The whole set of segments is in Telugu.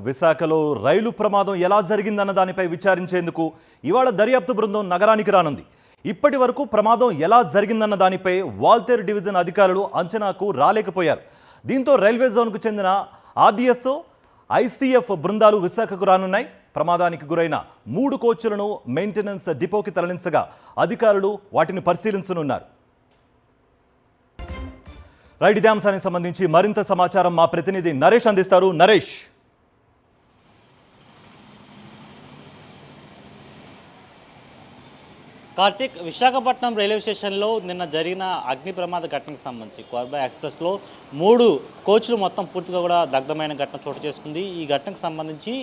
విశాఖలో రైలు ప్రమాదం ఎలా జరిగిందన్న దానిపై విచారించేందుకు ఇవాళ దర్యాప్తు బృందం నగరానికి రానుంది. ఇప్పటి వరకు ప్రమాదం ఎలా జరిగిందన్న దానిపై వాల్తేరు డివిజన్ అధికారులు అంచనాకు రాలేకపోయారు. దీంతో రైల్వే జోన్కు చెందిన ఆర్డీఎస్ఓ, ఐసీఎఫ్ బృందాలు విశాఖకు రానున్నాయి. ప్రమాదానికి గురైన 3 కోచ్లను మెయింటెనెన్స్ డిపోకి తరలించగా అధికారులు వాటిని పరిశీలించనున్నారు. రైడ్ ఇదే అంశానికి సంబంధించి మరింత సమాచారం మా ప్రతినిధి నరేష్ అందిస్తారు. నరేష్, కార్తిక్, విశాఖపట్నం రైల్వే స్టేషన్లో నిన్న జరిగిన అగ్ని ప్రమాద ఘటనకు సంబంధించి కోర్బా ఎక్స్ప్రెస్లో 3 కోచ్లు మొత్తం పూర్తిగా కూడా దగ్ధమైన ఘటన చోటు చేసుకుంది. ఈ ఘటనకు సంబంధించి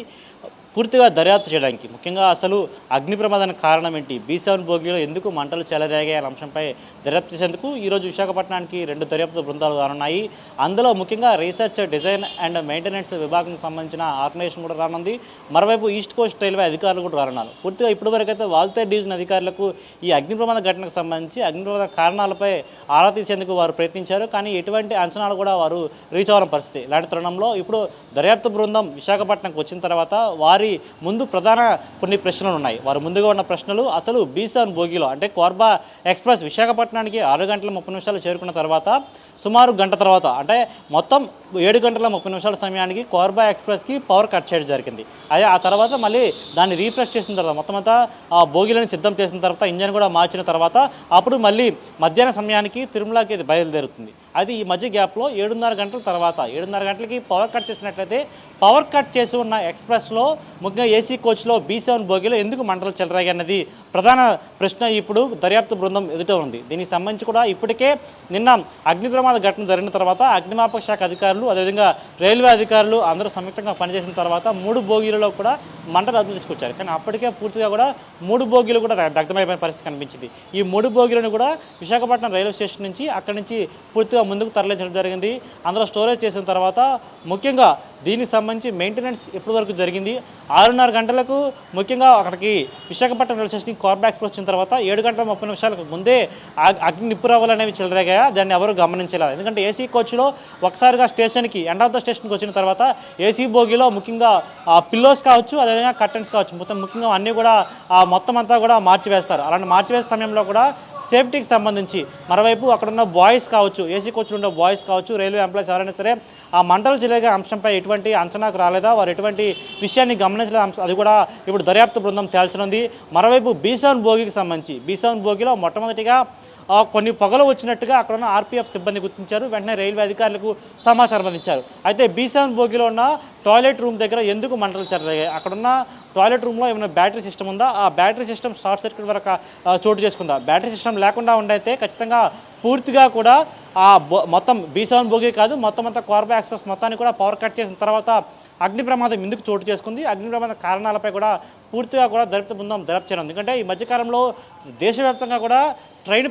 పూర్తిగా దర్యాప్తు చేయడానికి, ముఖ్యంగా అసలు అగ్ని ప్రమాదానికి కారణం ఏంటి, B7 బోగిలో ఎందుకు మంటలు చెలరేగాయి అనే అంశంపై దర్యాప్తు చేసేందుకు ఈరోజు విశాఖపట్నానికి 2 దర్యాప్తు బృందాలు రానున్నాయి. అందులో ముఖ్యంగా రీసెర్చ్, డిజైన్ అండ్ మెయింటెనెన్స్ విభాగానికి సంబంధించిన ఆర్గనైజేషన్ కూడా రానుంది. మరోవైపు ఈస్ట్ కోస్ట్ రైల్వే అధికారులు కూడా రానున్నారు. పూర్తిగా ఇప్పటివరకైతే వాల్తేరు డివిజన్ అధికారులకు ఈ అగ్ని ప్రమాద ఘటనకు సంబంధించి అగ్ని ప్రమాద కారణాలపై ఆరా తీసేందుకు వారు ప్రయత్నించారు. కానీ ఎటువంటి అంచనాలు కూడా వారు రీచ్ అవ్వడం పరిస్థితి. ఇలాంటి తరుణంలో ఇప్పుడు దర్యాప్తు బృందం విశాఖపట్నంకి వచ్చిన తర్వాత వారి ముందు ప్రధాన కొన్ని ప్రశ్నలు ఉన్నాయి. వారు ముందుగా ఉన్న ప్రశ్నలు, అసలు B7 బోగిలో అంటే కోర్బా ఎక్స్ప్రెస్ విశాఖపట్నానికి 6 గంటల 30 నిమిషాలు చేరుకున్న తర్వాత సుమారు గంట తర్వాత అంటే మొత్తం 7 గంటల 30 నిమిషాల సమయానికి కోర్బా ఎక్స్ప్రెస్కి పవర్ కట్ చేయడం జరిగింది. అదే ఆ తర్వాత మళ్ళీ దాన్ని రీఫ్రెష్ చేసిన తర్వాత మొత్తం అంతా ఆ బోగిలను సిద్ధం చేసిన తర్వాత ఇంజన్ కూడా మార్చిన తర్వాత అప్పుడు మళ్ళీ మధ్యాహ్న సమయానికి తిరుమలకి బయలుదేరుతుంది. అది ఈ మధ్య గ్యాప్లో 7:30 గంటల తర్వాత 7:30 గంటలకి పవర్ కట్ చేసినట్లయితే పవర్ కట్ చేసి ఉన్న ఎక్స్ప్రెస్లో ముఖ్యంగా ఏసీ కోచ్లో B7 బోగిలో ఎందుకు మంటలు చెలరేగాయి అన్నది ప్రధాన ప్రశ్న ఇప్పుడు దర్యాప్తు బృందం ఎదుట ఉంది. దీనికి సంబంధించి కూడా ఇప్పటికే నిన్న అగ్ని ప్రమాద ఘటన జరిగిన తర్వాత అగ్నిమాపక శాఖ అధికారులు, అదేవిధంగా రైల్వే అధికారులు అందరూ సంయుక్తంగా పనిచేసిన తర్వాత 3 బోగీలలో కూడా మంటలు అదుపు తీసుకొచ్చారు. కానీ అప్పటికే పూర్తిగా కూడా 3 బోగీలు కూడా దగ్ధమైపోయిన పరిస్థితి కనిపించింది. ఈ 3 బోగీలను కూడా విశాఖపట్నం రైల్వే స్టేషన్ నుంచి అక్కడి నుంచి పూర్తిగా ముందుకు తరలించడం జరిగింది. అందులో స్టోరేజ్ చేసిన తర్వాత ముఖ్యంగా దీనికి సంబంధించి మెయింటెనెన్స్ ఎప్పటి వరకు జరిగింది, 6:30 గంటలకు ముఖ్యంగా అక్కడికి విశాఖపట్నం రైల్వే స్టేషన్కి కోర్బా ఎక్స్ప్రెస్ వచ్చిన తర్వాత 7 గంటల 30 నిమిషాలకు ముందే అగ్ని నిప్పురవ్వలు అనేవి చెలరేగాయా, దాన్ని ఎవరు గమనించలేదు. ఎందుకంటే ఏసీ కోచ్లో ఒకసారిగా స్టేషన్కి ఎండ్ ఆఫ్ ద స్టేషన్కి వచ్చిన తర్వాత ఏసీ బోగిలో ముఖ్యంగా పిల్లోస్ కావచ్చు, అదేవిధంగా కర్టన్స్ కావచ్చు, మొత్తం ముఖ్యంగా అన్నీ కూడా మొత్తం అంతా కూడా మార్చివేస్తారు. అలాంటి మార్చివేసే సమయంలో కూడా సేఫ్టీకి సంబంధించి మరోవైపు అక్కడున్న బాయ్స్ కావచ్చు, ఏసీ కోచ్లు ఉన్న బాయ్స్ కావచ్చు, రైల్వే ఎంప్లాయీస్ ఎవరైనా సరే ఆ మంటలు చెలరేగే అంశంపై ఎటువంటి అంచనాకు రాలేదా, వారు ఎటువంటి విషయాన్ని గమనించలేదు, అది కూడా ఇప్పుడు దర్యాప్తు బృందం తేల్చనుంది. మరోవైపు B7 బోగికి సంబంధించి B7 బోగిలో మొట్టమొదటిగా కొన్ని పొగలు వచ్చినట్టుగా అక్కడ ఉన్న ఆర్పీఎఫ్ సిబ్బంది గుర్తించారు. వెంటనే రైల్వే అధికారులకు సమాచారం అందించారు. అయితే B7 బోగిలో ఉన్న టాయిలెట్ రూమ్ దగ్గర ఎందుకు మంటలు చెలరేగాయి, అక్కడున్న టాయిలెట్ రూమ్లో ఏమైనా బ్యాటరీ సిస్టమ్ ఉందా, ఆ బ్యాటరీ సిస్టమ్ షార్ట్ సర్క్యూట్ వరకు చోటు చేసుకుందా, బ్యాటరీ సిస్టమ్ లేకుండా ఉండైతే ఖచ్చితంగా పూర్తిగా కూడా మొత్తం B7 బోగి కాదు మొత్తం అంతా కోర్బా ఎక్స్ప్రెస్ మొత్తాన్ని కూడా పవర్ కట్ చేసిన తర్వాత అగ్ని ప్రమాదం ఎందుకు చోటు చేసుకుంది, అగ్ని ప్రమాద కారణాలపై కూడా పూర్తిగా కూడా దర్యాప్తు బృందం దర్యాప్తు చేయడం. ఎందుకంటే ఈ మధ్యకాలంలో దేశవ్యాప్తంగా కూడా రైలు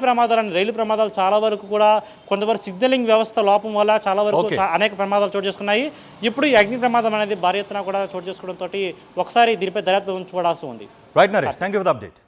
ప్రమాదాలు చాలా వరకు కూడా కొంతవరకు సిగ్నలింగ్ వ్యవస్థ లోపం వల్ల చాలా వరకు అనేక ప్రమాదాలు చోటు చేసుకున్నాయి. ఇప్పుడు ఈ అగ్ని ప్రమాదం అనేది భారీ ఎత్తున కూడా చోటు చేసుకోవడంతో ఒకసారి దీనిపై దర్యాప్తు చూడాల్సి ఉంది. Right Naresh, thank you for the update.